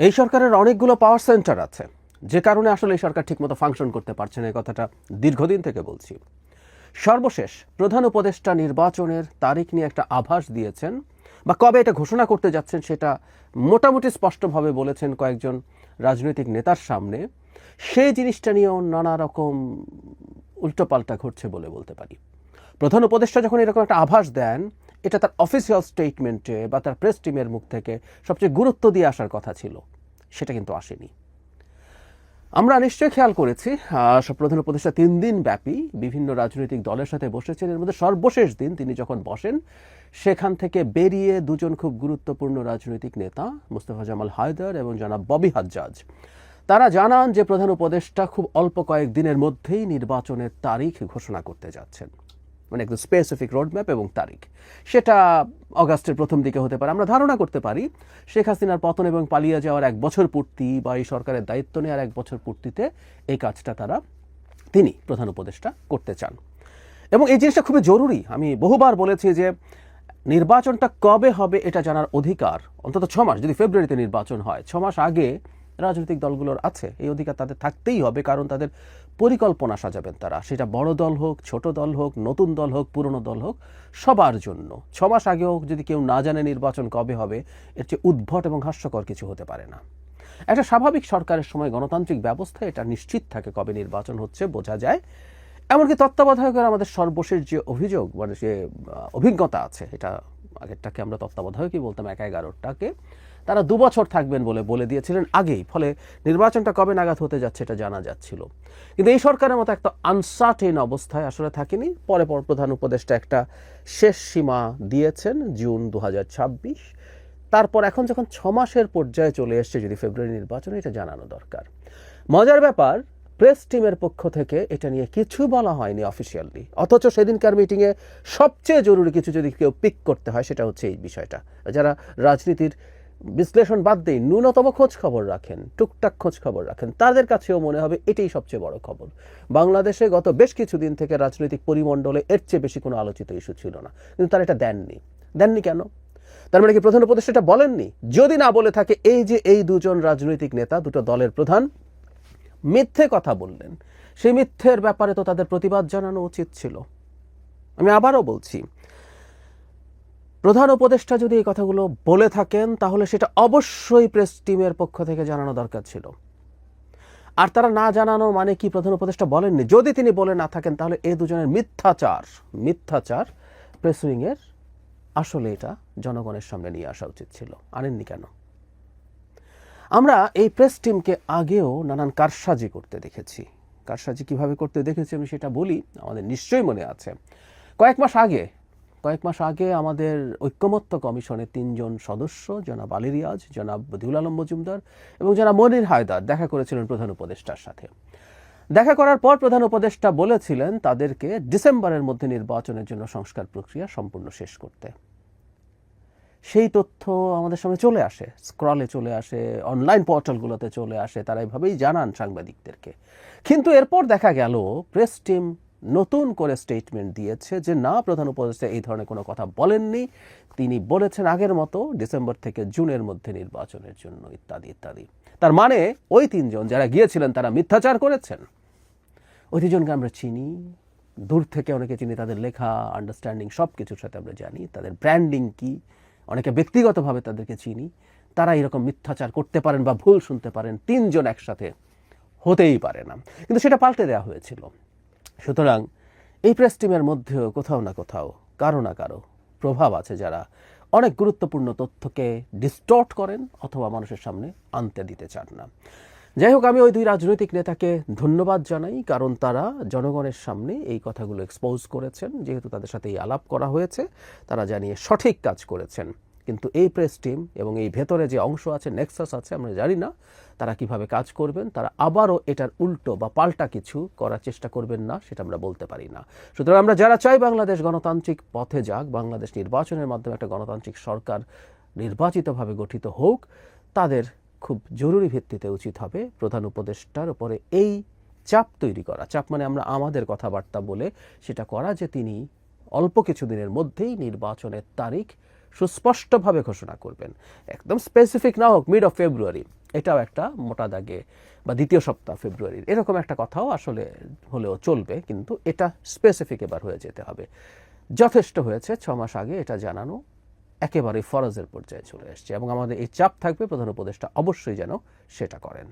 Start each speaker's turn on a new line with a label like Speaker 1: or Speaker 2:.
Speaker 1: এই সরকারের অনেকগুলো পাওয়ার সেন্টার আছে, যে কারণে আসলে এই সরকার ঠিকমতো ফাংশন করতে পারছে না, এই কথাটা দীর্ঘদিন থেকে বলছি। সর্বশেষ প্রধান উপদেষ্টা নির্বাচনের তারিখ নিয়ে একটা আভাস দিয়েছেন, বা কবে এটা ঘোষণা করতে যাচ্ছেন সেটা মোটামুটি স্পষ্টভাবে বলেছেন কয়েকজন রাজনৈতিক নেতার সামনে। সেই জিনিসটা নিয়েও নানা রকম উল্টোপাল্টা ঘটছে বলে বলতে পারি। প্রধান উপদেষ্টা যখন এরকম একটা আভাস দেন, এটা তার অফিসিয়াল স্টেটমেন্টে বা তার প্রেস টিমের মুখ থেকে সবচেয়ে গুরুত্ব দিয়ে আসার কথা ছিল, সেটা কিন্তু আসেনি। আমরা নিশ্চয়ই খেয়াল করেছি প্রধান উপদেষ্টা 3 দিন ব্যাপী বিভিন্ন রাজনৈতিক দলের সাথে বসেছেন। এর মধ্যে সর্বশেষ দিন তিনি যখন বসেন, সেখান থেকে বেরিয়ে দুজন খুব গুরুত্বপূর্ণ রাজনৈতিক নেতা, মুস্তফা জামাল হায়দার এবং জনাব ববি হাজ্জাজ, তারা জানান যে প্রধান উপদেষ্টা খুব অল্প কয়েক দিনের মধ্যেই নির্বাচনের তারিখ ঘোষণা করতে যাচ্ছেন, মানে একদম স্পেসিফিক রোডম্যাপ এবং তারিখ। সেটা অগাস্টের প্রথম দিকে হতে পারে। আমরা ধারণা করতে পারি শেখ হাসিনার পতন এবং পালিয়ে যাওয়ার 1 বছর পূর্তি বা এই সরকারের দায়িত্ব নেওয়ার 1 বছর পূর্তিতে এই কাজটা তিনি প্রধান উপদেষ্টা করতে চান, এবং এই জিনিসটা খুবই জরুরি। আমি বহুবার বলেছি যে নির্বাচনটা কবে হবে এটা জানার অধিকার অন্তত 6 মাস, যদি ফেব্রুয়ারিতে নির্বাচন হয় 6 মাস আগে রাজনৈতিক দলগুলোর আছে। এই অধিকার তাদের থাকতেই হবে, কারণ তাদের পরিকল্পনা সাজাবেন তারা, সেটা বড় দল হোক, ছোট দল হোক, নতুন দল হোক, পুরনো দল হোক, সবার জন্য 6 মাস আগেও যদি কেউ না জানে নির্বাচন কবে হবে, এর চেয়ে উদ্ভট এবং হাস্যকর কিছু হতে পারে না। একটা স্বাভাবিক সরকারের সময় গণতান্ত্রিক ব্যবস্থা এটা নিশ্চিত থাকে কবে নির্বাচন হচ্ছে, বোঝা যায়। এমনকি তত্ত্বাবধায়কের আমাদের সর্বশেষ যে অভিযোগ, মানে যে অভিজ্ঞতা আছে, এটা আগেরটাকে আমরা তত্ত্বাবধায়কই বলতাম, 11-11টাকে তারা 2 বছর থাকবেন বলে দিয়েছিলেন আগেই, ফলে নির্বাচনটা কবে নাগাদ হতে যাচ্ছে এটা জানা যাচ্ছিল। কিন্তু এই সরকারের মতো একটা আনসার্টেন অবস্থায় আসলে থাকেনি। পরে প্রধান উপদেষ্টা একটা শেষ সীমা দিয়েছেন, জুন 2026। তারপর এখন যখন 6 মাসের পর্যায়ে চলে এসছে, যদি ফেব্রুয়ারি নির্বাচন, এটা জানানো দরকার। মজার ব্যাপার, প্রেস টিমের পক্ষ থেকে এটা নিয়ে কিছু বলা হয়নি অফিসিয়ালি, অথচ সেদিনকার মিটিংয়ে সবচেয়ে জরুরি কিছু যদি কেউ পিক করতে হয় সেটা হচ্ছে এই বিষয়টা। যারা রাজনীতির বিশ্লেষণ বাদ দিয়ে ন্যূনতম খোঁজ খবর রাখেন, টুকটাক খোঁজ খবর রাখেন, তাদের কাছেও মনে হবে এটাই সবচেয়ে বড় খবর। বাংলাদেশে গত বেশ কিছুদিন থেকে রাজনৈতিক পরিমণ্ডলে এর চেয়ে বেশি কোনো আলোচিত ইস্যু ছিল না, কিন্তু তারা এটা দেননি কেন? তার মানে কি প্রধান উপদেষ্টা এটা বলেননি? যদি না বলে থাকে, এই যে এই দুজন রাজনৈতিক নেতা, দুটো দলের প্রধান মিথ্যে কথা বললেন, সেই মিথ্যের ব্যাপারে তো তাদের প্রতিবাদ জানানো উচিত ছিল। আমি আবারও বলছি, প্রধান উপদেষ্টা যদি এই কথাগুলো বলে থাকেন, তাহলে সেটা অবশ্যই প্রেস টিমের পক্ষ থেকে জানানো দরকার ছিল। আর তারা না জানানো মানে কি প্রধান উপদেষ্টা বলেননি? যদি তিনি বলে না থাকেন, তাহলে এই দুজনের মিথ্যাচার প্রেস উইংয়ের আসলে এটা জনগণের সামনে নিয়ে আসা উচিত ছিল। আনেননি কেন? আমরা এই প্রেস টিমকে আগেও নানান কারসাজি করতে দেখেছি। কারসাজি কিভাবে করতে দেখেছি আমি সেটা বলি, আমাদের নিশ্চয়ই মনে আছে। কয়েক মাস আগে আমাদের ঐক্যমত্য কমিশনের 3 জন সদস্য, জনাব আলী রিয়াজ, জনাব বদিউল আলম মজুমদার এবং জনাব মনির হায়দার দেখা করেছিলেন প্রধান উপদেষ্টার সাথে। দেখা করার পর প্রধান উপদেষ্টা বলেছিলেন তাদেরকে ডিসেম্বরের মধ্যে নির্বাচনের জন্য সংস্কার প্রক্রিয়া সম্পূর্ণ শেষ করতে। সেই তথ্য আমাদের সামনে চলে আসে, স্ক্রলে চলে আসে, অনলাইন পোর্টালগুলোতে চলে আসে, তারা এইভাবেই জানান সাংবাদিকদেরকে। কিন্তু এরপর দেখা গেল প্রেস টিম নতুন করে স্টেটমেন্ট দিয়েছে যে না, প্রধান উপদেষ্টা এই ধরনের কোনো কথা বলেননি, তিনি বলেছেন আগের মতো ডিসেম্বর থেকে জুনের মধ্যে নির্বাচনের জন্য ইত্যাদি ইত্যাদি। তার মানে ওই 3 জন যারা গিয়েছিলেন তারা মিথ্যাচার করেছেন। ওই 3 জনকে আমরা চিনি, দূর থেকে অনেকে চিনি, তাদের লেখা, আন্ডারস্ট্যান্ডিং সব কিছুর সাথে আমরা জানি, তাদের ব্র্যান্ডিং কি, অনেকে ব্যক্তিগতভাবে তাদেরকে চিনি। তারা এরকম মিথ্যাচার করতে পারেন বা ভুল শুনতে পারেন, 3 জন একসাথে হতেই পারে না। কিন্তু সেটা পাল্টে দেওয়া হয়েছিল। সুতরাং এই প্রেস টিমের মধ্যেও কোথাও না কোথাও কারো না কারো প্রভাব আছে, যারা অনেক গুরুত্বপূর্ণ তথ্যকে ডিস্টর্ট করেন অথবা মানুষের সামনে আনতে দিতে চান না। যাই হোক, আমি ওই 2 রাজনৈতিক নেতাকে ধন্যবাদ জানাই, কারণ তারা জনগণের সামনে এই কথাগুলো এক্সপোজ করেছেন। যেহেতু তাদের সাথে এই আলাপ করা হয়েছে, তারা জানিয়ে সঠিক কাজ করেছেন। কিন্তু এই প্রেস টিম এবং এই ভেতরে যে অংশ আছে, নেক্সাস আছে, আমরা জানি না তারা কিভাবে কাজ করবেন। তারা আবারও এটার উল্টো বা পাল্টা কিছু করার চেষ্টা করবেন না, সেটা আমরা বলতে পারি না। সুতরাং আমরা যারা চাই বাংলাদেশ গণতান্ত্রিক পথে যাক, বাংলাদেশ নির্বাচনের মাধ্যমে একটা গণতান্ত্রিক সরকার নির্বাচিতভাবে গঠিত হোক, তাদের খুব জরুরি ভিত্তিতে উচিত হবে প্রধান উপদেষ্টার উপরে এই চাপ তৈরি করা। চাপ মানে আমরা আমাদের কথাবার্তা বলে সেটা করা যে তিনি অল্প কিছুদিনের মধ্যেই নির্বাচনের তারিখ সুস্পষ্টভাবে ঘোষণা করবেন। একদম স্পেসিফিক না হোক, মিড অফ ফেব্রুয়ারি, এটাও একটা মোটা দাগে বা দ্বিতীয় সপ্তাহ ফেব্রুয়ারির এরকম একটা কথাও আসলে হলেও চলবে, কিন্তু এটা স্পেসিফিক এবার হয়ে যেতে হবে। যথেষ্ট হয়েছে 6 মাস আগে এটা জানানো, একেবারে ফরজের পর্যায়ে চলে এসছে এবং আমাদের এই চাপ থাকবে প্রধান উপদেষ্টা অবশ্যই যেন সেটা করেন।